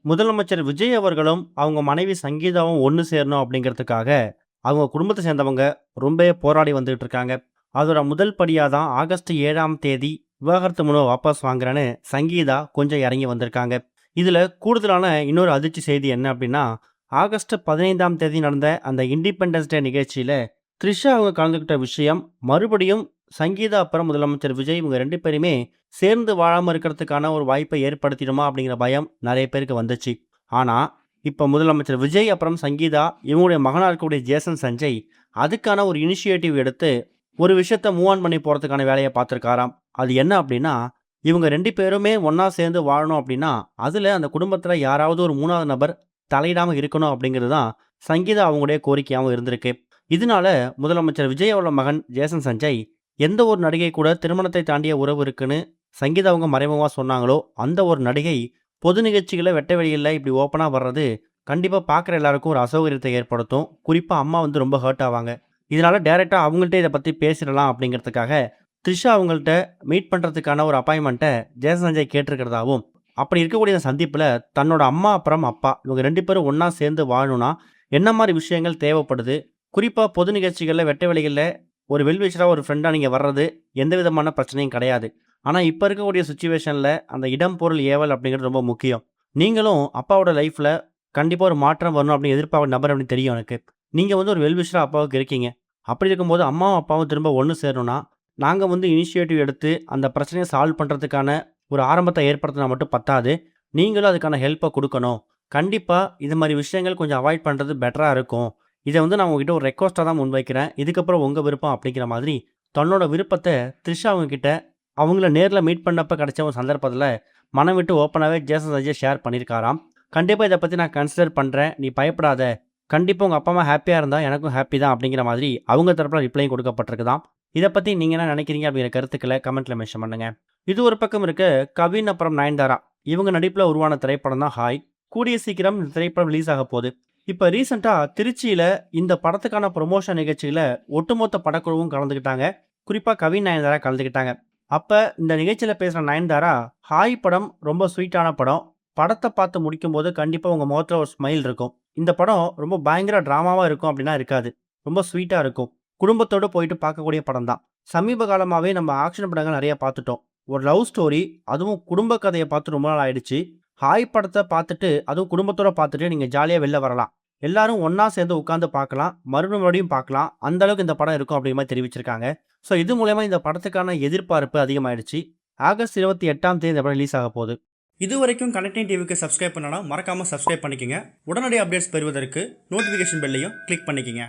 முதலமைச்சர் விஜய் அவர்களும், அவங்க மனைவி சங்கீதாவும் ஒண்ணு சேரணும் அப்படிங்கிறதுக்காக, அவங்க குடும்பத்த சேர்ந்தவங்க ரொம்பவே போராடி வந்துட்டு இருக்காங்க. அதோட முதல் படியா தான் ஆகஸ்ட் 7ஆம் தேதி விவாகரத்து மனுவ வாபஸ் வாங்குறேன்னு சங்கீதா கொஞ்சம் இறங்கி வந்திருக்காங்க. இதுல கூடுதலான இன்னொரு அதிர்ச்சி செய்தி என்ன அப்படின்னா, ஆகஸ்ட் 15ஆம் தேதி நடந்த அந்த இண்டிபெண்டன்ஸ் டே நிகழ்ச்சியில த்ரிஷா அவங்க கலந்துக்கிட்ட விஷயம் மறுபடியும் சங்கீதா அப்புறம் முதலமைச்சர் விஜய் இவங்க 2 பேருமே சேர்ந்து வாழாம இருக்கிறதுக்கான ஒரு வாய்ப்பை ஏற்படுத்திடுமா அப்படிங்கிற பயம் நிறைய பேருக்கு வந்துச்சு. ஆனா, இப்ப முதலமைச்சர் விஜய் அப்புறம் சங்கீதா இவங்களுடைய மகனா இருக்கக்கூடிய ஜேசன் சஞ்சய் அதுக்கான ஒரு இனிஷியேட்டிவ் எடுத்து ஒரு விஷயத்த மூவ் ஆன் பண்ணி போறதுக்கான வேலையை பார்த்துருக்காராம். அது என்ன அப்படின்னா, இவங்க 2 பேருமே ஒண்ணா சேர்ந்து வாழணும் அப்படின்னா, அதுல அந்த குடும்பத்துல யாராவது ஒரு 3வது நபர் தலையிடாம இருக்கணும் அப்படிங்கிறது தான் சங்கீதா அவங்களுடைய கோரிக்கையாவும் இருந்திருக்கு. இதனால முதலமைச்சர் விஜய் அவரோட மகன் ஜேசன் சஞ்சய் எந்த ஒரு நடிகை கூட திருமணத்தை தாண்டிய உறவு இருக்குன்னு சங்கீதா அவங்க மறைமுகமா சொன்னாங்களோ, அந்த ஒரு நடிகை பொது நிகழ்ச்சிகள வெட்ட வெளியில இப்படி ஓப்பனா வர்றது கண்டிப்பா பார்க்குற எல்லாருக்கும் ஒரு அசௌகரியத்தை ஏற்படுத்தும். குறிப்பா அம்மா வந்து ரொம்ப ஹர்ட் ஆவாங்க. இதனால டைரக்ட்டா அவங்கள்ட்ட இத பத்தி பேசிடலாம் அப்படிங்கிறதுக்காக, த்ரிஷா அவங்கள்ட்ட மீட் பண்றதுக்கான ஒரு அப்பாயின்ட்மென்ட்ட ஜெயசன் சஞ்சய் கேட்டிருக்கிறதாவும், அப்படி இருக்கக்கூடிய இந்த சந்திப்புல தன்னோட அம்மா அப்புறம் அப்பா இவங்க 2 பேரும் ஒண்ணா சேர்ந்து வாழணும்னா, என்ன மாரி விஷயங்கள் தேவைப்படுது? குறிப்பா பொது நிகழ்ச்சிகள்ல, வெட்ட வெளிகள்ல ஒரு வெல் விஷரா ஒரு ஃப்ரெண்டா நீங்க வர்றது எந்த விதமான பிரச்சனையும் கிடையாது. ஆனா, இப்ப இருக்கக்கூடிய சிச்சுவேஷன்ல அந்த இடம், பொருள், ஏவல் அப்படிங்கிறது ரொம்ப முக்கியம். நீங்களும் அப்பாவோட லைஃப்ல கண்டிப்பா ஒரு மாற்றம் வரணும் அப்படின்னு எதிர்பார்க்குற நபர் அப்படின்னு தெரியும் எனக்கு. நீங்க வந்து ஒரு வெல் விஷரா அப்பாவுக்கு இருக்கீங்க. அப்படி இருக்கும்போது அம்மாவும், அப்பாவும் திரும்ப ஒண்ணு சேரணும்னா, நாங்க வந்து இனிஷியேட்டிவ் எடுத்து அந்த பிரச்சனைய சால்வ் பண்றதுக்கான ஒரு ஆரம்பத்த ஏற்படுத்தினா மட்டும் பத்தாது. நீங்களும் அதுக்கான ஹெல்ப்ப குடுக்கணும். கண்டிப்பா இது மாரி விஷயங்கள் கொஞ்சம் அவாய்ட் பண்றது பெட்டரா இருக்கும். இத வந்து நான் உங்ககிட்ட ஒரு ரெக்வெஸ்ட்டா தான் முன்வைக்கிறேன். இதுக்கப்புறம் உங்க விருப்பம் அப்படிங்கிற மாதிரி தன்னோட விருப்பத்த த்ரிஷா அவங்க கிட்ட அவங்கள நேர்ல மீட் பண்ணப்ப கிடைச்ச ஒரு சந்தர்ப்பத்துல மனம் விட்டு ஓப்பனாவே ஜேசன் சஞ்சய் ஷேர் பண்ணியிருக்காராம். கண்டிப்பா இத பத்தி நான் கன்சிடர் பண்றேன். நீ பயப்படாத. கண்டிப்பா உங்க அப்பா, அம்மா ஹேப்பியா இருந்தா எனக்கும் ஹேப்பி தான் அப்படிங்கிற மாதிரி அவங்க தரப்புல ரிப்ளையும் கொடுக்கப்பட்டிருக்குதாம். இத பத்தி நீங்க என்ன நினைக்கிறீங்க அப்படிங்கிற கருத்துக்கள கமெண்ட்ல மென்ஷன் பண்ணுங்க. இது ஒரு பக்கம் இருக்க, கவின் அப்புறம் நயன்தாரா இவங்க நடிப்புல உருவான திரைப்படம் தான் ஹாய். கூடிய சீக்கிரம் இந்த திரைப்படம் ரிலீஸ் ஆக போகுது. இப்ப ரீசென்ட்டா திருச்சியில இந்த படத்துக்கான ப்ரமோஷன் நிகழ்ச்சியில ஒட்டுமொத்த படக்குழுவும் கலந்துக்கிட்டாங்க. குறிப்பா கவின், நயன்தாரா கலந்துக்கிட்டாங்க. அப்ப இந்த நிகழ்ச்சியில பேசுன நயன்தாரா, "ஹாய் படம் ரொம்ப ஸ்வீட்டான படம். படத்த பார்த்து முடிக்கும்போது கண்டிப்பா உங்க முகத்துல ஒரு ஸ்மைல் இருக்கும். இந்த படம் ரொம்ப பயங்கர டிராமாவா இருக்கும் அப்படின்னா இருக்காது. ரொம்ப ஸ்வீட்டா இருக்கும். குடும்பத்தோட போயிட்டு பார்க்கக்கூடிய படம் தான். சமீப காலமாவே நம்ம ஆக்ஷன் படங்கள் நெறைய பார்த்துட்டோம். ஒரு லவ் ஸ்டோரி, அதுவும் குடும்ப கதைய பார்த்து ரொம்ப நாள் ஆயிடுச்சு. ஹாய் படத்த பார்த்துட்டு, அதுவும் குடும்பத்தோட பார்த்துட்டு நீங்க ஜாலியா வெளில வரலாம். எல்லாரும் ஒண்ணா சேர்ந்து உட்கார்ந்து பார்க்கலாம். மறுபடியும் பார்க்கலாம். அந்த அளவுக்கு இந்த படம் இருக்கும்." அப்படிங்கிற மாரி தெரிவிச்சிருக்காங்க. ஸோ இது மூலியமா இந்த படத்துக்கான எதிர்பார்ப்பு அதிகமாயிடுச்சு. ஆகஸ்ட் 28ஆம் தேதி இந்த படம் ரிலீஸ் ஆக போகுது. இதுவரைக்கும் கனெக்டிங் டிவிக்கு சப்ஸ்கிரைப் பண்ணனா மறக்காம சப்ஸ்கிரைப் பண்ணிக்கங்க. உடனடி அப்டேட்ஸ் பெறுவதற்கு நோட்டிஃபிகேஷன் பெல்லையும் கிளிக் பண்ணிக்கங்க.